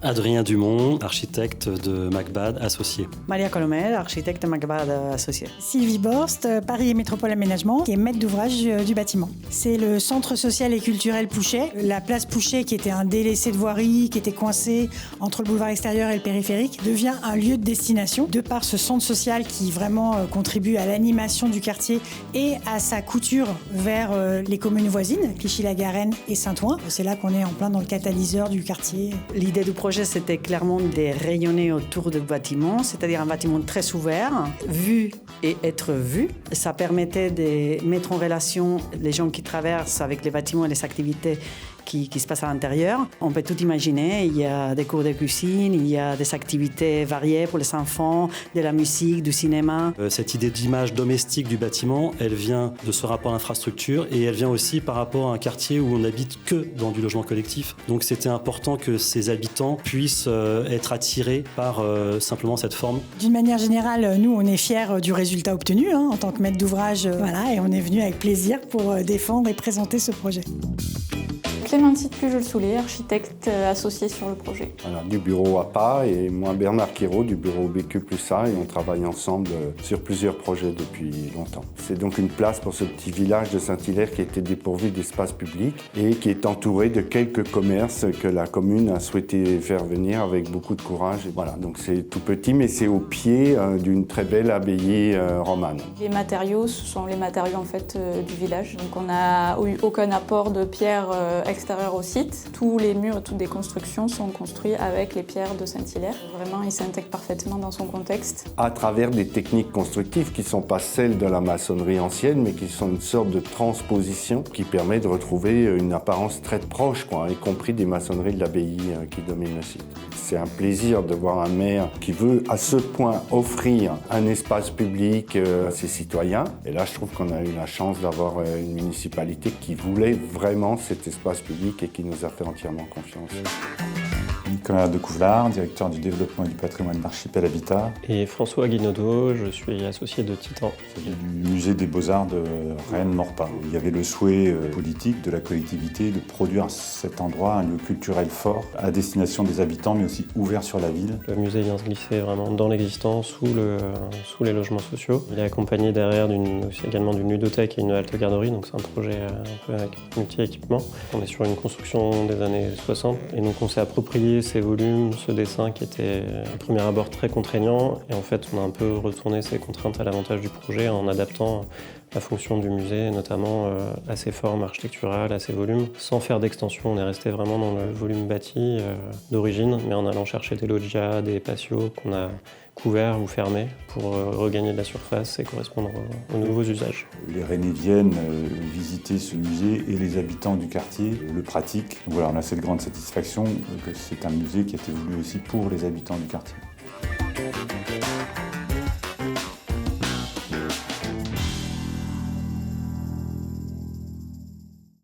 Adrien Dumont, architecte de Macbad associé. Maria Colomel, architecte de Macbad associé. Sylvie Borst, Paris et Métropole Aménagement, qui est maître d'ouvrage du bâtiment. C'est le centre social et culturel Pouchet. La place Pouchet, qui était un délaissé de voirie, qui était coincé entre le boulevard extérieur et le périphérique, devient un lieu de destination de par ce centre social qui vraiment contribue à l'animation du quartier et à sa couture vers les communes voisines, Clichy-la-Garenne et Saint-Ouen. C'est là qu'on est en plein dans le catalyseur du quartier. L'idée du projet, c'était clairement de rayonner autour du bâtiment, c'est-à-dire un bâtiment très ouvert, vu et être vu. Ça permettait de mettre en relation les gens qui traversent avec les bâtiments et les activités qui se passent à l'intérieur. On peut tout imaginer, il y a des cours de cuisine, il y a des activités variées pour les enfants, de la musique, du cinéma. Cette idée d'image domestique du bâtiment, elle vient de ce rapport à l'infrastructure et elle vient aussi par rapport à un quartier où on n'habite que dans du logement collectif. Donc c'était important que ces habitants puissent être attirés par simplement cette forme. D'une manière générale, nous, on est fiers du résultat obtenu en tant que maître d'ouvrage. Voilà, et on est venu avec plaisir pour défendre et présenter ce projet. Clémentine Pujol-Soulet, architecte associée sur le projet. Voilà, du bureau APA et moi Bernard Quiraud du bureau BQ+A et on travaille ensemble sur plusieurs projets depuis longtemps. C'est donc une place pour ce petit village de Saint-Hilaire qui était dépourvu d'espace public et qui est entouré de quelques commerces que la commune a souhaité faire venir avec beaucoup de courage. Et voilà, donc c'est tout petit mais c'est au pied d'une très belle abbaye romane. Les matériaux, ce sont les matériaux en fait du village. Donc on n'a eu aucun apport de pierre extérieur au site. Tous les murs, toutes les constructions sont construits avec les pierres de Saint-Hilaire. Vraiment, il s'intègre parfaitement dans son contexte. À travers des techniques constructives qui ne sont pas celles de la maçonnerie ancienne, mais qui sont une sorte de transposition qui permet de retrouver une apparence très proche, y compris des maçonneries de l'abbaye qui dominent le site. C'est un plaisir de voir un maire qui veut à ce point offrir un espace public à ses citoyens. Et là, je trouve qu'on a eu la chance d'avoir une municipalité qui voulait vraiment cet espace public et qui nous a fait entièrement confiance. Nicolas de Couvelard, directeur du développement et du patrimoine d'Archipel Habitat. Et François Guinaudot, je suis associé de Titan. C'est du musée des Beaux-Arts de Rennes-Morpa. Il y avait le souhait politique de la collectivité de produire cet endroit, un lieu culturel fort, à destination des habitants, mais aussi ouvert sur la ville. Le musée vient se glisser vraiment dans l'existant, sous les logements sociaux. Il est accompagné derrière également d'une ludothèque et une halte garderie, donc c'est un projet un peu avec multi-équipement. On est sur une construction des années 60, et donc on s'est approprié ces volumes, ce dessin qui était à premier abord très contraignant, et en fait on a un peu retourné ces contraintes à l'avantage du projet en adaptant la fonction du musée, notamment à ses formes architecturales, à ses volumes. Sans faire d'extension, on est resté vraiment dans le volume bâti d'origine, mais en allant chercher des loggias, des patios qu'on a couverts ou fermés pour regagner de la surface et correspondre aux nouveaux usages. Les Rennais viennent visiter ce musée et les habitants du quartier le pratiquent. Voilà, on a cette grande satisfaction que c'est un musée qui a été voulu aussi pour les habitants du quartier.